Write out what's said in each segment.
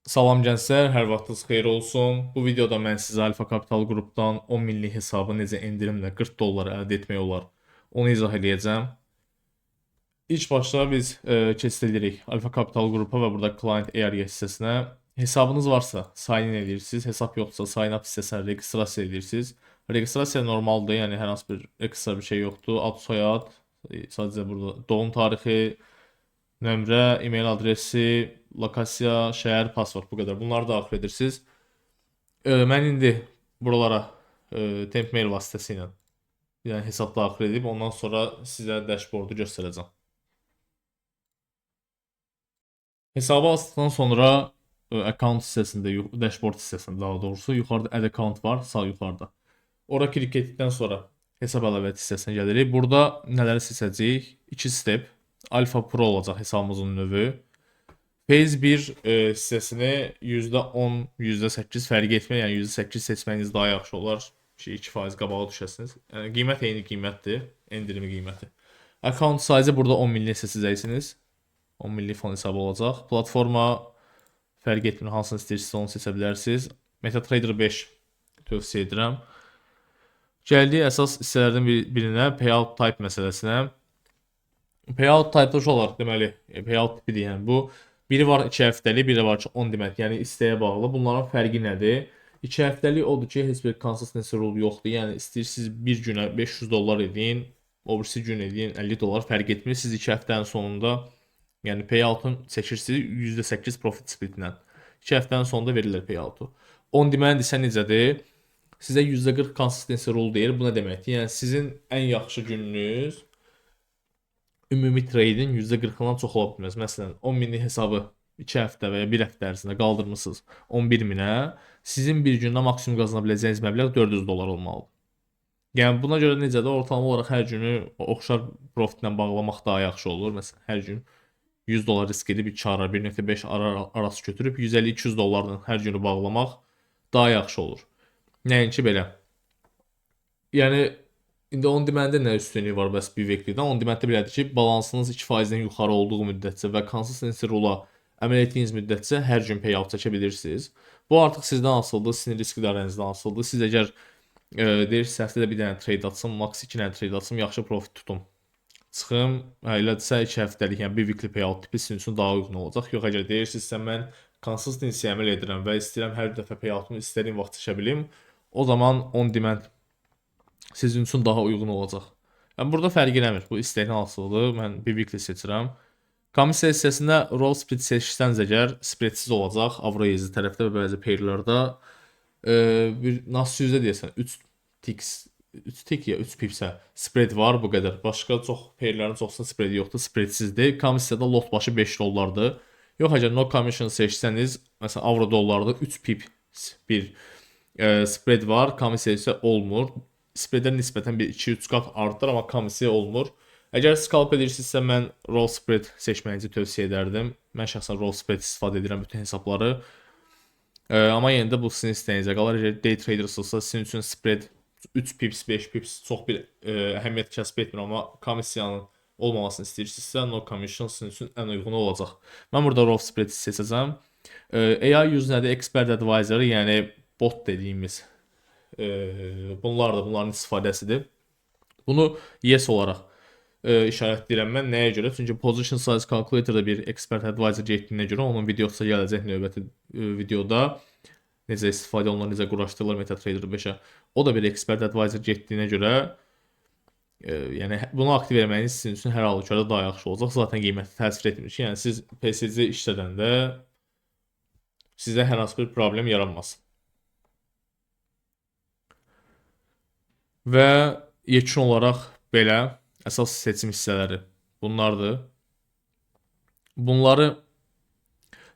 Salam gənclər, hər vaxtınız xeyir olsun. Bu videoda mən sizə Alfa Capital qrupdan 10 minlik hesabı necə endirimlə 40 dollar əldə etmək olar, onu izah eləyəcəm. İlk başda biz keçid edirik Alfa Capital qrupa və burada Client Area hissəsinə. Hesabınız varsa sign in edirsiniz, hesab yoxdursa sign up hissəsinə registrasiya edirsiniz. Registrasiya normaldır, yəni hər hansı bir ekstra bir şey yoxdur. Ad, soyad, sadəcə burada doğum tarixi, nömrə, e-mail adresi, lokasiya, şəhər, pasport bu qədər. Bunları daxil edirsiniz. Mən indi buralara Tempmail vasitəsilə yəni hesab daxil edib ondan sonra sizə dashboardu göstərəcəm. Hesabı açdıqdan sonra account hissəsində, dashboard hissəsində daha doğrusu yuxarıda add account var, sağ yuxarıda. Ora klik etdikdən sonra hesab əlavət hissəsinə gəlirik. Burada nələri seçəcəyik? 2 step. Alpha Pro olacaq hesabımızın növü. Phase 1 hissəsini %10, %8 fərq etmir. Yəni %8 seçməniz daha yaxşı olar. 2% qabağa düşəsiniz. Yəni qiymət eyni qiymətdir, endirimi qiyməti. Account size burada 10 minlik seçəcəksiniz. 10 minlik fon hesabı olacaq. Platforma fərq etmir, hansını istəyirsinizsə onu seçə bilərsiniz. MetaTrader 5 tövsiyə edirəm. Gəldik əsas hissələrdən birinə, payout type məsələsinə. Payout type şu olaraq deməli, payout tipi deyən bu. Biri var 2 həftəlik, biri var ki 10 demək, yəni isteğə bağlı. Bunların fərqi nədir? 2 həftəlik odur ki, heç bir consistency rule yoxdur. Yəni istəyirsiniz bir günə 500 dollar edin, o birisi gün edin 50 dollar fərq etmir. Siz 2 həftənin sonunda yəni payout'un çəkirsiniz %8 profit split-lə. 2 həftənin sonunda verirlər payout'u. 10 deməli isə necədir? Sizə %40 consistency rule deyir. Bu nə deməkdir? Yəni sizin ən yaxşı gününüz ümumi trade'in %40'ından çox ola bilməz. Məsələn, 10 minlik hesabı 2 həftə və ya 1 həftə ərzində qaldırmısınız 11 minə, sizin bir gündə maksimum qazana biləcəyiniz məbləğ 400 dollar olmalıdır. Yəni buna görə necədir? Ortalama olaraq hər günü oxşar profitlə bağlamaq daha yaxşı olur. Məsələn, hər gün 100 dollar risk edib 2 ara 1.5 ara arası götürüb 150-200 dollarla hər günü bağlamaq daha yaxşı olur. Nəinki belə. Yəni indi on demanddə nə üstünlüyü var bəs bir vektordan? On demanddə belədir ki, balansınız 2%-dən yuxarı olduğu müddətcə və consistency rule-a əməl etdiyiniz müddətcə hər gün payout çəkə bilirsiniz. Bu artıq sizdən asılıdır, sizin risk idarənizdən asılıdır. Siz əgər deyirsiniz həftədə bir dənə trade atsam, max 2 dənə trade atsam, yaxşı profit tutum. Çıxım, elədirsə 2 həftəlik, yəni bir weekly payout tipi sizin üçün daha uyğun olacaq. Yox, əgər deyirsinizsə mən consistency əməl edirəm və istəyirəm hər dəfə payoutumu istədiyim vaxt çəkə bilim, o zaman on demand sizin üçün daha uyğun olacaq. Yəni burada fərq eləmir. Bu istəyinə asılıdır. Mən bir weekly seçirəm. Komissiya hissəsində roll split seçsəniz əgər spreadsiz olacaq. Avro-yezdi tərəfdə və bəzi pairlərdə bir nasıl deyəsən 3 ticks 3 tick ya 3 pipsə spread var bu qədər. Başqa çox pairlərin çoxsunda spread yoxdur, spreadsizdir. Komissiyada lot başı 5 dollardır. Yox, əgər no commission seçsəniz, məsələn avro dollarda 3 pip bir spread var, komissiya isə olmur. Spreadə nisbətən bir 2-3 qat artır, amma komissiya olmur. Əgər scalp edirsinizsə mən roll spread seçməyinizi tövsiyə edərdim. Mən şəxsən roll spread istifadə edirəm bütün hesabları. Amma yenə də bu sizin istəyinizə qalır. Əgər day tradersınızsa sizin üçün spread 3 pips, 5 pips çox bir əhəmiyyət kəsb etmir, amma komissiyanın olmamasını istəyirsinizsə no commission sizin üçün ən uyğunu olacaq. Mən burada roll spread seçəcəm. AI use nədir? Expert advisor, yəni bot dediyimiz bunların istifadəsidir. Bunu yes olaraq işarətləyirəm mən. Nəyə görə? Çünki position size calculator-da bir expert advisor getdiyinə görə onun videosu gələcək növbəti videoda. Necə istifadə olunur, necə quraşdırılır MetaTrader 5-ə. O da bir expert advisor getdiyinə görə yəni bunu aktiv etməyiniz sizin üçün hər halükarda daha yaxşı olacaq. Zaten qiyməti təsir etmir ki, yəni siz PSC işlədəndə sizə hər hansı bir problem yaranmasın. Və yekun olaraq belə əsas seçim hissələri bunlardır. Bunları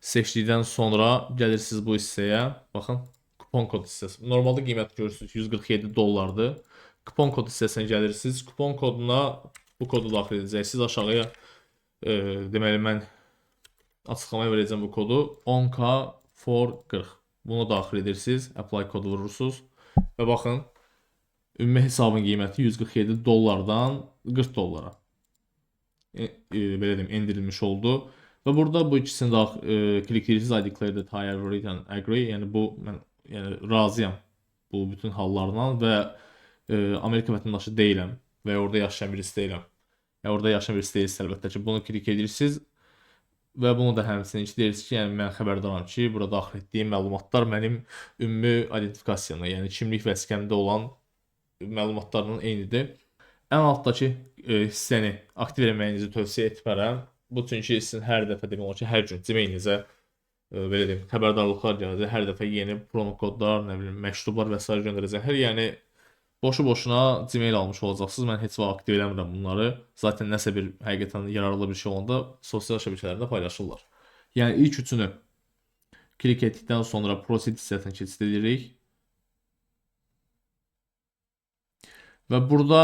seçdikdən sonra gəlirsiniz bu hissəyə. Baxın, kupon kod hissəsi. Normalda qiymət görürsünüz 147 dollardır. Kupon kod hissəsinə gəlirsiniz. Kupon koduna bu kodu daxil edəcəksiniz. Aşağıya deməli mən açıqlamaya verəcəm bu kodu. 10K for 40. Bunu daxil edirsiniz. Apply kodu vurursunuz. Və baxın, ümumi hesabın qiyməti 147 dollardan 40 dollara belə deyim, endirilmiş oldu. Və burada bu ikisini də klikləyirsiz I declare that I have read and agree. Yəni bu mən razıyam bu bütün hallarla və Amerika vətəndaşı deyiləm və ya orada yaşayan birisi deyiləm. Ya orada yaşayan birisi deyilsə əlbəttə ki, bunu klik edirsiniz və bunu da həmçinin deyirsiniz ki, yəni mən xəbərdaram ki, burada daxil etdiyim məlumatlar mənim ümumi identifikasiyamla, yəni kimlik vəsiqəmdə olan məlumatlarla eynidir. Ən altdakı hissəni aktiv etməyinizi tövsiyə etmərəm. Bu çünki sizin hər dəfə demək olar ki, hər gün Gmail-inizə belə deyim, xəbərdarlıqlar gələcək. Hər dəfə yeni promo kodlar, nə bilim, məktublar və s. göndərəcək. Hər yəni boşu-boşuna Gmail almış olacaqsınız. Mən heç vaxt aktiv eləmirəm bunları. Zaten nəsə bir həqiqətən yararlı bir şey olanda sosial şəbəkələrdə paylaşırlar. Yəni ilk üçünü klik etdikdən sonra proceed hissəsinə keçid edirik. Və burada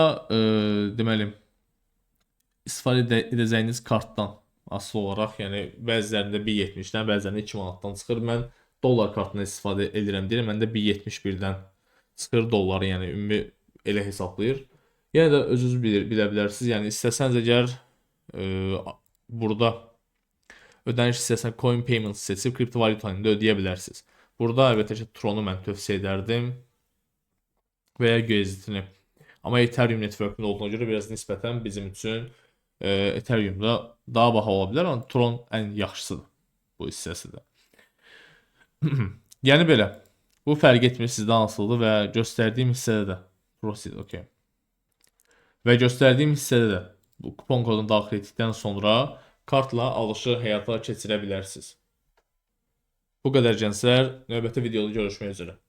deməli istifadə edəcəyiniz kartdan asılı olaraq, yəni bəzilərində 1.70-dən, bəzilərində 2 manatdan çıxır. Mən dollar kartından istifadə edirəm deyirəm. Məndə 1.71-dən çıxır dolları, yəni ümumi elə hesablayır. Yenə də özünüz bilə bilərsiniz. Yəni istəsəniz əgər burada ödəniş hissəsinə coin payments seçib kriptovalyutanı da ödəyə bilərsiniz. Burada əlbəttə ki, Tron'u mən tövsiyə edərdim və ya USDT-ni. Amma Ethereum network'unda olduğuna görə biraz nisbətən bizim üçün Ethereum-da daha baha ola bilər, amma Tron ən yaxşısıdır bu hissəsidir. Yəni belə. Bu fərq etmir sizdə hansıdır və göstərdiyim hissədə də proceed, okay. Və göstərdiyim hissədə də bu kupon kodunu daxil etdikdən sonra kartla alışı həyata keçirə bilərsiniz. Bu qədər gənclər, növbəti videoda görüşmək üzrə.